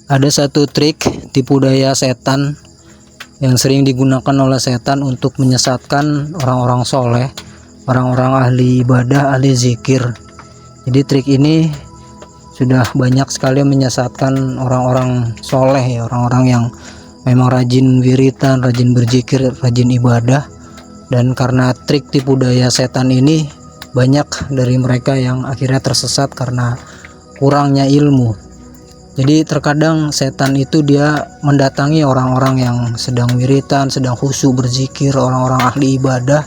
Ada satu trik tipu daya setan yang sering digunakan oleh setan untuk menyesatkan orang-orang soleh, orang-orang ahli ibadah, ahli zikir. Jadi trik ini sudah banyak sekali menyesatkan orang-orang soleh ya, orang-orang yang memang rajin wiritan, rajin berzikir, rajin ibadah. Dan karena trik tipu daya setan ini, banyak dari mereka yang akhirnya tersesat karena kurangnya ilmu. Jadi terkadang setan itu dia mendatangi orang-orang yang sedang wiritan, sedang khusyuk berzikir, orang-orang ahli ibadah.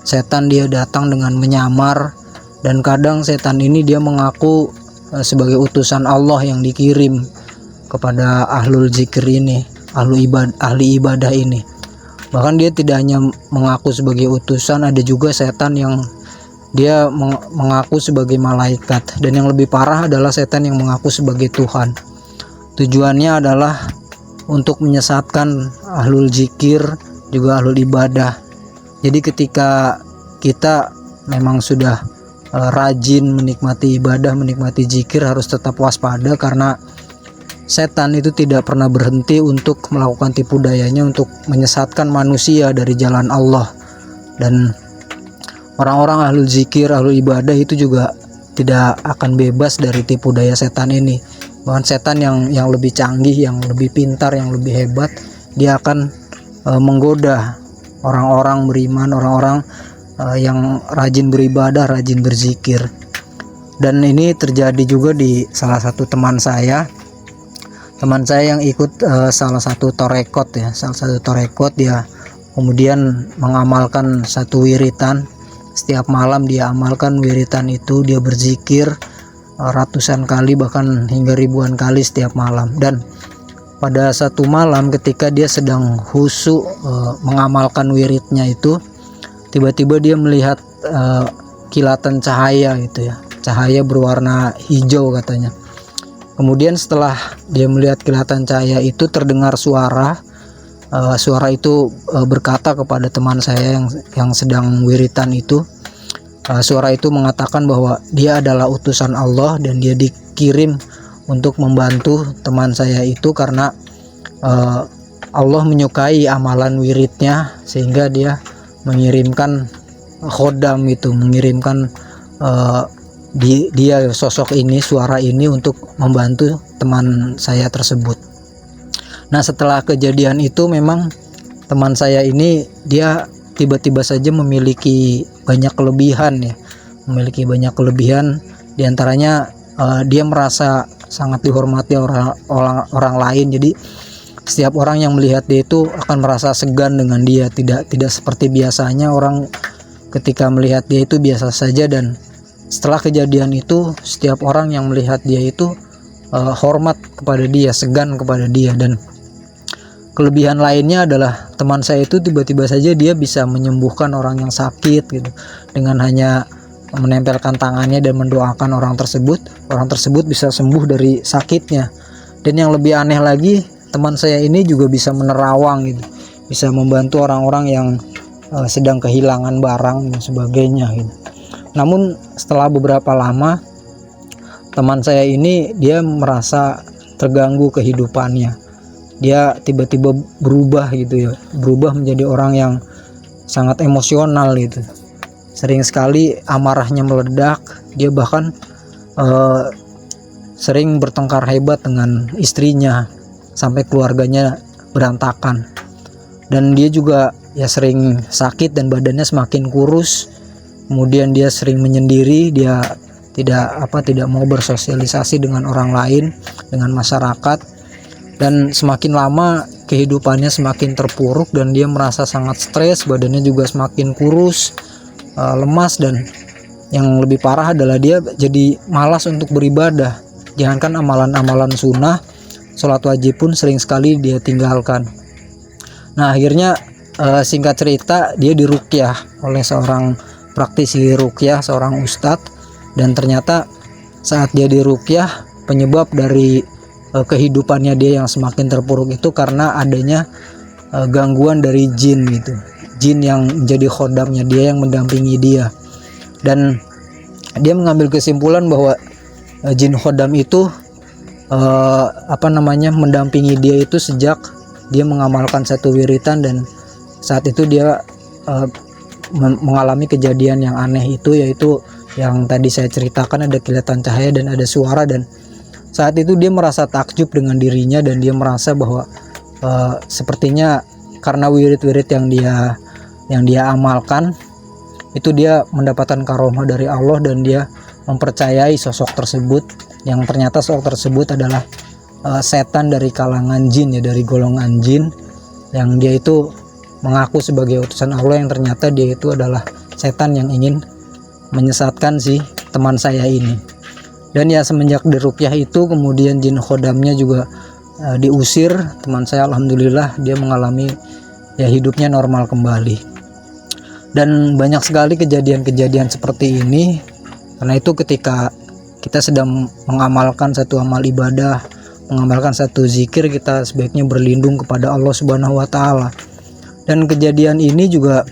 Setan dia datang dengan menyamar, dan kadang setan ini dia mengaku sebagai utusan Allah yang dikirim kepada ahlul zikir ini, ahli ibadah ini. Bahkan dia tidak hanya mengaku sebagai utusan, ada juga setan yang dia mengaku sebagai malaikat, dan yang lebih parah adalah setan yang mengaku sebagai Tuhan. Tujuannya adalah untuk menyesatkan ahlul zikir, juga ahlul ibadah. Jadi ketika kita memang sudah rajin menikmati ibadah, menikmati zikir, harus tetap waspada karena setan itu tidak pernah berhenti untuk melakukan tipu dayanya untuk menyesatkan manusia dari jalan Allah. Dan orang-orang ahlul zikir, ahlul ibadah itu juga tidak akan bebas dari tipu daya setan ini. Bahkan setan yang lebih canggih, yang lebih pintar, yang lebih hebat, dia akan menggoda orang-orang beriman, orang-orang yang rajin beribadah, rajin berzikir. Dan ini terjadi juga di salah satu teman saya yang ikut salah satu torekot ya, dia kemudian mengamalkan satu wiritan. Setiap malam dia amalkan wiritan itu, dia berzikir ratusan kali, bahkan hingga ribuan kali setiap malam. Dan pada satu malam ketika dia sedang khusyuk mengamalkan wiridnya itu, tiba-tiba dia melihat kilatan cahaya gitu ya, cahaya berwarna hijau katanya. Kemudian setelah dia melihat kilatan cahaya itu, terdengar suara itu berkata kepada teman saya yang sedang wiritan itu. Suara itu mengatakan bahwa dia adalah utusan Allah dan dia dikirim untuk membantu teman saya itu karena Allah menyukai amalan wiridnya, sehingga dia mengirimkan khodam itu, mengirimkan dia sosok ini, suara ini untuk membantu teman saya tersebut. Nah, setelah kejadian itu memang teman saya ini dia tiba-tiba saja memiliki banyak kelebihan ya, diantaranya dia merasa sangat dihormati orang lain. Jadi setiap orang yang melihat dia itu akan merasa segan dengan dia, tidak seperti biasanya orang ketika melihat dia itu biasa saja. Dan setelah kejadian itu, setiap orang yang melihat dia itu hormat kepada dia, segan kepada dia. Dan kelebihan lainnya adalah teman saya itu tiba-tiba saja dia bisa menyembuhkan orang yang sakit gitu, dengan hanya menempelkan tangannya dan mendoakan orang tersebut bisa sembuh dari sakitnya. Dan yang lebih aneh lagi, teman saya ini juga bisa menerawang gitu, bisa membantu orang-orang yang sedang kehilangan barang dan sebagainya gitu. Namun setelah beberapa lama, teman saya ini dia merasa terganggu kehidupannya. Dia tiba-tiba berubah menjadi orang yang sangat emosional gitu. Sering sekali amarahnya meledak. Dia bahkan sering bertengkar hebat dengan istrinya sampai keluarganya berantakan. Dan dia juga ya sering sakit dan badannya semakin kurus. Kemudian dia sering menyendiri, dia tidak mau bersosialisasi dengan orang lain, dengan masyarakat. Dan semakin lama kehidupannya semakin terpuruk dan dia merasa sangat stres, badannya juga semakin kurus, lemas, dan yang lebih parah adalah dia jadi malas untuk beribadah. Jangankan amalan-amalan sunnah, sholat wajib pun sering sekali dia tinggalkan. Nah, akhirnya singkat cerita, dia diruqyah oleh seorang praktisi ruqyah, seorang ustadz. Dan ternyata saat dia diruqyah, penyebab dari kehidupannya dia yang semakin terpuruk itu karena adanya gangguan dari jin gitu, jin yang menjadi khodamnya dia, yang mendampingi dia. Dan dia mengambil kesimpulan bahwa jin khodam itu mendampingi dia itu sejak dia mengamalkan satu wiritan, dan saat itu dia mengalami kejadian yang aneh itu, yaitu yang tadi saya ceritakan, ada kilatan cahaya dan ada suara. Dan saat itu dia merasa takjub dengan dirinya, dan dia merasa bahwa sepertinya karena wirid-wirid yang dia amalkan itu dia mendapatkan karomah dari Allah, dan dia mempercayai sosok tersebut, yang ternyata sosok tersebut adalah setan dari kalangan jin, ya, dari golongan jin, yang dia itu mengaku sebagai utusan Allah, yang ternyata dia itu adalah setan yang ingin menyesatkan si teman saya ini. Dan ya semenjak diruqyah itu, kemudian jin khodamnya juga diusir. Teman saya alhamdulillah dia mengalami ya hidupnya normal kembali. Dan banyak sekali kejadian-kejadian seperti ini. Karena itu ketika kita sedang mengamalkan satu amal ibadah, mengamalkan satu zikir, kita sebaiknya berlindung kepada Allah Subhanahu wa taala. Dan kejadian ini juga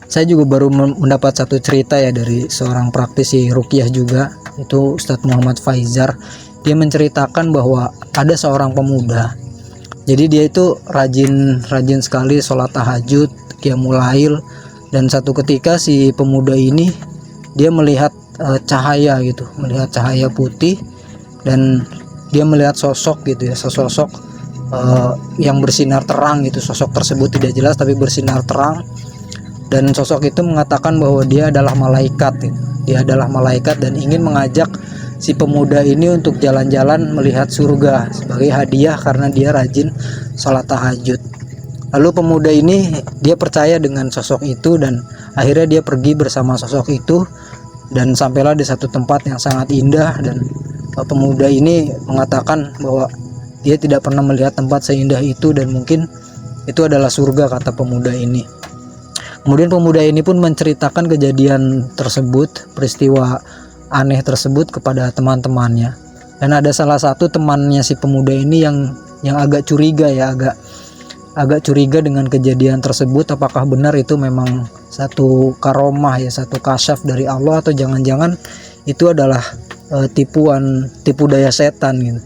saya juga baru mendapat satu cerita ya dari seorang praktisi ruqyah juga, itu Ustadz Muhammad Faizar. Dia menceritakan bahwa ada seorang pemuda. Jadi dia itu rajin sekali sholat tahajud, qiyamul lail, dan satu ketika si pemuda ini dia melihat cahaya gitu, melihat cahaya putih, dan dia melihat sosok gitu ya, sosok yang bersinar terang gitu. Sosok tersebut tidak jelas tapi bersinar terang, dan sosok itu mengatakan bahwa dia adalah malaikat gitu. Dia adalah malaikat dan ingin mengajak si pemuda ini untuk jalan-jalan melihat surga sebagai hadiah karena dia rajin sholat tahajud. Lalu pemuda ini dia percaya dengan sosok itu, dan akhirnya dia pergi bersama sosok itu dan sampailah di satu tempat yang sangat indah. Dan pemuda ini mengatakan bahwa dia tidak pernah melihat tempat seindah itu, dan mungkin itu adalah surga, kata pemuda ini. Kemudian pemuda ini pun menceritakan kejadian tersebut, peristiwa aneh tersebut kepada teman-temannya. Dan ada salah satu temannya si pemuda ini yang agak curiga ya, agak curiga dengan kejadian tersebut. Apakah benar itu memang satu karomah ya, satu kasyaf dari Allah, atau jangan-jangan itu adalah tipu daya setan gitu.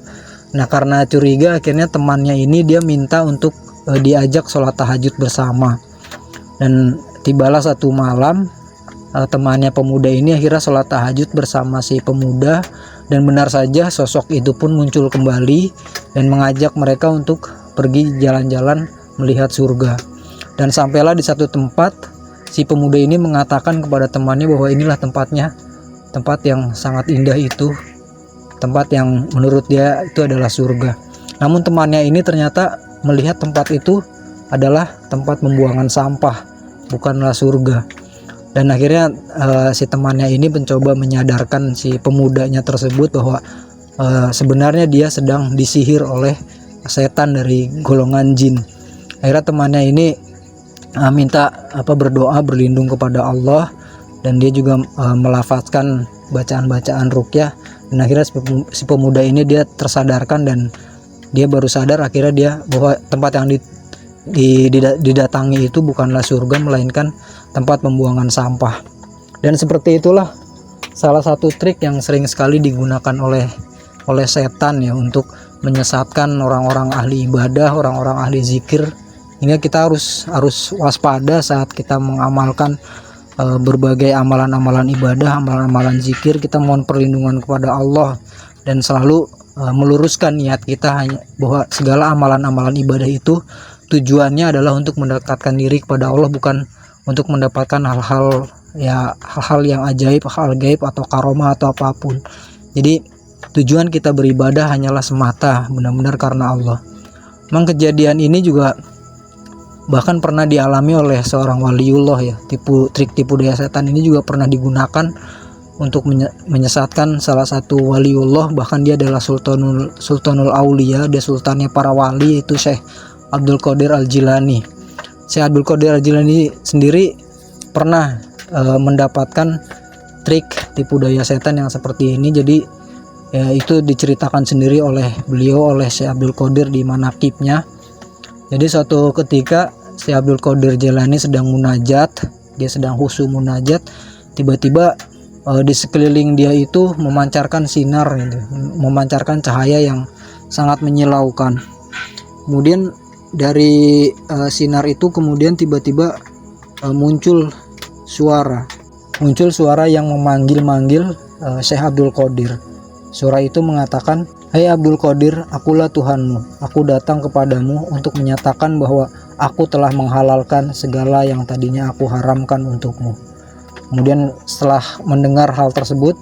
Nah, karena curiga, akhirnya temannya ini dia minta untuk diajak sholat tahajud bersama. Dan tibalah satu malam temannya pemuda ini akhirnya sholat tahajud bersama si pemuda, dan benar saja sosok itu pun muncul kembali dan mengajak mereka untuk pergi jalan-jalan melihat surga. Dan sampailah di satu tempat, si pemuda ini mengatakan kepada temannya bahwa inilah tempatnya, tempat yang sangat indah itu, tempat yang menurut dia itu adalah surga. Namun temannya ini ternyata melihat tempat itu adalah tempat pembuangan sampah, bukanlah surga. Dan akhirnya si temannya ini mencoba menyadarkan si pemudanya tersebut bahwa sebenarnya dia sedang disihir oleh setan dari golongan jin. Akhirnya temannya ini minta berdoa, berlindung kepada Allah, dan dia juga melafazkan bacaan-bacaan ruqyah. Dan akhirnya si pemuda ini dia tersadarkan, dan dia baru sadar akhirnya dia bahwa tempat yang didatangi itu bukanlah surga, melainkan tempat pembuangan sampah. Dan seperti itulah salah satu trik yang sering sekali digunakan oleh setan ya, untuk menyesatkan orang-orang ahli ibadah, orang-orang ahli zikir. Hingga kita harus waspada saat kita mengamalkan berbagai amalan-amalan ibadah, amalan-amalan zikir. Kita mohon perlindungan kepada Allah dan selalu meluruskan niat kita hanya bahwa segala amalan-amalan ibadah itu tujuannya adalah untuk mendekatkan diri kepada Allah, bukan untuk mendapatkan hal-hal yang ajaib, hal gaib atau karomah atau apapun. Jadi tujuan kita beribadah hanyalah semata benar-benar karena Allah. Memang kejadian ini juga bahkan pernah dialami oleh seorang waliullah ya. Trik tipu daya setan ini juga pernah digunakan untuk menyesatkan salah satu waliullah. Bahkan dia adalah sultanul aulia, dia sultannya para wali, yaitu Syekh Abdul Qadir Al-Jilani. Syekh Abdul Qadir Al-Jilani sendiri pernah mendapatkan trik tipu daya setan yang seperti ini. Jadi ya, itu diceritakan sendiri oleh beliau, oleh Syekh Abdul Qadir di manaqibnya. Jadi suatu ketika Syekh Abdul Qadir Jilani sedang munajat, dia sedang khusyuk munajat, tiba-tiba di sekeliling dia itu memancarkan sinar gitu, memancarkan cahaya yang sangat menyilaukan. Kemudian dari sinar itu kemudian tiba-tiba muncul suara yang memanggil-manggil Syekh Abdul Qadir. Suara itu mengatakan, "Hai Abdul Qadir, akulah Tuhanmu. Aku datang kepadamu untuk menyatakan bahwa aku telah menghalalkan segala yang tadinya aku haramkan untukmu." Kemudian setelah mendengar hal tersebut,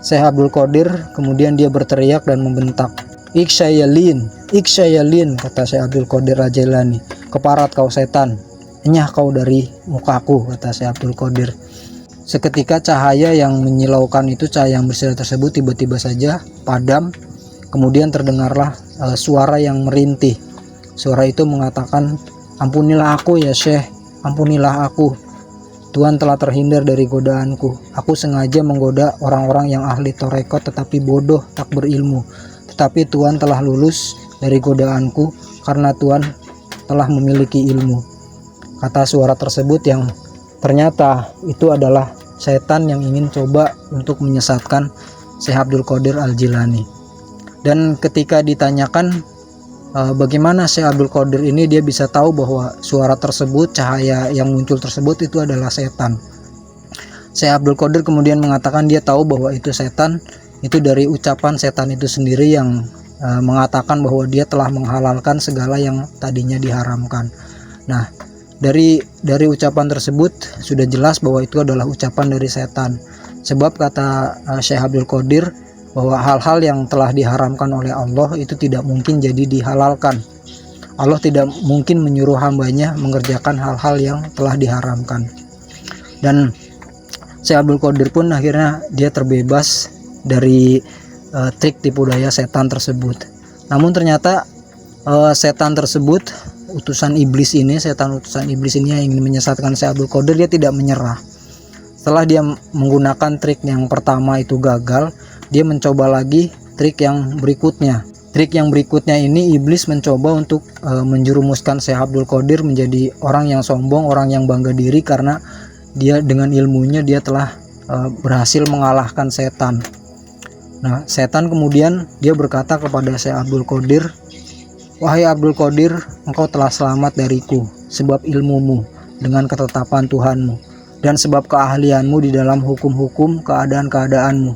Syekh Abdul Qadir kemudian dia berteriak dan membentak, Iksayalin, kata Syekh Abdul Qadir Al-Jailani, "Keparat kau setan, enyah kau dari mukaku," kata Syekh Abdul Qadir. Seketika cahaya yang menyilaukan itu, cahaya yang bersinar tersebut tiba-tiba saja padam. Kemudian terdengarlah suara yang merintih. Suara itu mengatakan, "Ampunilah aku ya Syekh, ampunilah aku. Tuhan telah terhindar dari godaanku. Aku sengaja menggoda orang-orang yang ahli torekot tetapi bodoh tak berilmu. Tetapi Tuhan telah lulus dari godaanku karena Tuhan telah memiliki ilmu." Kata suara tersebut yang ternyata itu adalah setan yang ingin coba untuk menyesatkan Syekh Abdul Qadir Al-Jilani. Dan ketika ditanyakan bagaimana Syekh Abdul Qadir ini dia bisa tahu bahwa suara tersebut, cahaya yang muncul tersebut itu adalah setan. Syekh Abdul Qadir kemudian mengatakan dia tahu bahwa itu setan, itu dari ucapan setan itu sendiri yang mengatakan bahwa dia telah menghalalkan segala yang tadinya diharamkan. Nah, dari ucapan tersebut sudah jelas bahwa itu adalah ucapan dari setan. Sebab kata Syekh Abdul Qadir bahwa hal-hal yang telah diharamkan oleh Allah itu tidak mungkin jadi dihalalkan. Allah tidak mungkin menyuruh hambanya mengerjakan hal-hal yang telah diharamkan. Dan Syekh Abdul Qadir pun akhirnya dia terbebas dari trik tipu daya setan tersebut. Namun ternyata setan tersebut, setan utusan iblis ini yang ingin menyesatkan Syekh Abdul Qadir, dia tidak menyerah. Setelah dia menggunakan trik yang pertama itu gagal, dia mencoba lagi trik yang berikutnya. Trik yang berikutnya ini iblis mencoba untuk menjerumuskan Syekh Abdul Qadir menjadi orang yang sombong, orang yang bangga diri karena dia dengan ilmunya dia telah berhasil mengalahkan setan. Nah, setan kemudian dia berkata kepada Syekh Abdul Qadir, "Wahai Abdul Qadir, engkau telah selamat dariku sebab ilmumu dengan ketetapan Tuhanmu dan sebab keahlianmu di dalam hukum-hukum keadaan-keadaanmu.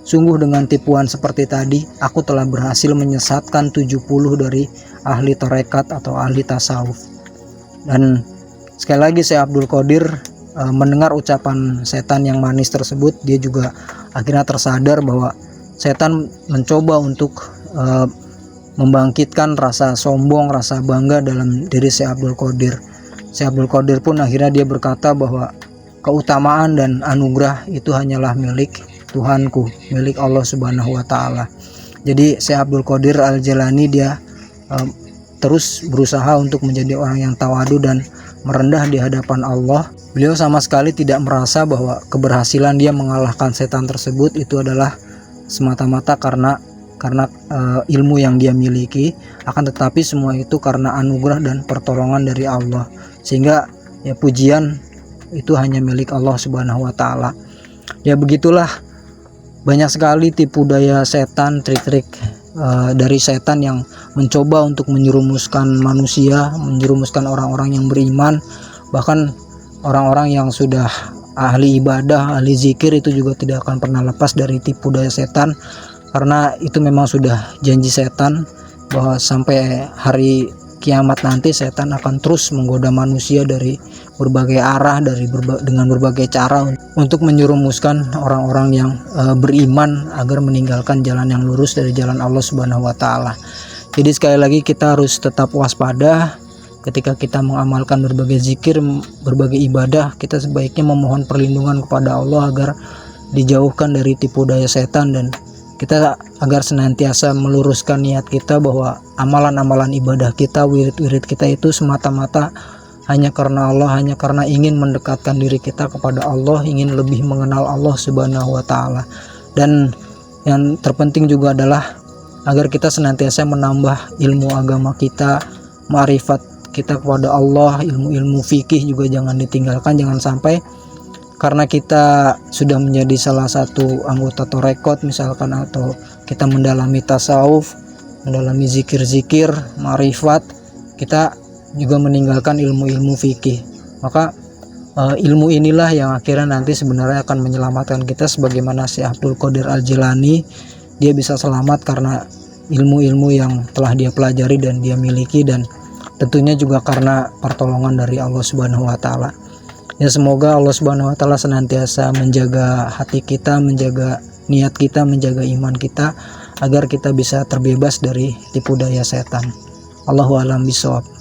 Sungguh dengan tipuan seperti tadi, aku telah berhasil menyesatkan 70 dari ahli tarekat atau ahli tasawuf." Dan sekali lagi Syekh Abdul Qadir mendengar ucapan setan yang manis tersebut, dia juga akhirnya tersadar bahwa setan mencoba untuk membangkitkan rasa sombong, rasa bangga dalam diri Syekh Abdul Qadir. Syekh Abdul Qadir pun akhirnya dia berkata bahwa keutamaan dan anugerah itu hanyalah milik Tuhanku, milik Allah Subhanahu wa taala. Jadi Syekh Abdul Qadir Al-Jailani dia terus berusaha untuk menjadi orang yang tawadu dan merendah di hadapan Allah. Beliau sama sekali tidak merasa bahwa keberhasilan dia mengalahkan setan tersebut itu adalah semata-mata karena ilmu yang dia miliki, akan tetapi semua itu karena anugerah dan pertolongan dari Allah, sehingga ya pujian itu hanya milik Allah Subhanahu wa taala. Ya begitulah, banyak sekali tipu daya setan, trik-trik dari setan yang mencoba untuk menjerumuskan manusia, menjerumuskan orang-orang yang beriman, bahkan orang-orang yang sudah ahli ibadah, ahli zikir itu juga tidak akan pernah lepas dari tipu daya setan. Karena itu memang sudah janji setan bahwa sampai hari kiamat nanti setan akan terus menggoda manusia dari berbagai arah, dengan berbagai cara untuk menjerumuskan orang-orang yang beriman agar meninggalkan jalan yang lurus dari jalan Allah Subhanahu wa taala. Jadi sekali lagi kita harus tetap waspada ketika kita mengamalkan berbagai zikir, berbagai ibadah. Kita sebaiknya memohon perlindungan kepada Allah agar dijauhkan dari tipu daya setan, dan kita agar senantiasa meluruskan niat kita bahwa amalan-amalan ibadah kita, wirid-wirid kita itu semata-mata hanya karena Allah, hanya karena ingin mendekatkan diri kita kepada Allah, ingin lebih mengenal Allah Subhanahu wa taala. Dan yang terpenting juga adalah agar kita senantiasa menambah ilmu agama kita, ma'rifat kita kepada Allah, ilmu-ilmu fikih juga jangan ditinggalkan. Jangan sampai karena kita sudah menjadi salah satu anggota torekot misalkan, atau kita mendalami tasawuf, mendalami zikir-zikir, ma'rifat, kita juga meninggalkan ilmu-ilmu fikih. Maka ilmu inilah yang akhirnya nanti sebenarnya akan menyelamatkan kita, sebagaimana si Abdul Qadir Al-Jilani, dia bisa selamat karena ilmu-ilmu yang telah dia pelajari dan dia miliki, dan tentunya juga karena pertolongan dari Allah Subhanahu wa taala. Ya, semoga Allah Subhanahu wa taala senantiasa menjaga hati kita, menjaga niat kita, menjaga iman kita, agar kita bisa terbebas dari tipu daya setan. Allahu a'lam bishawab.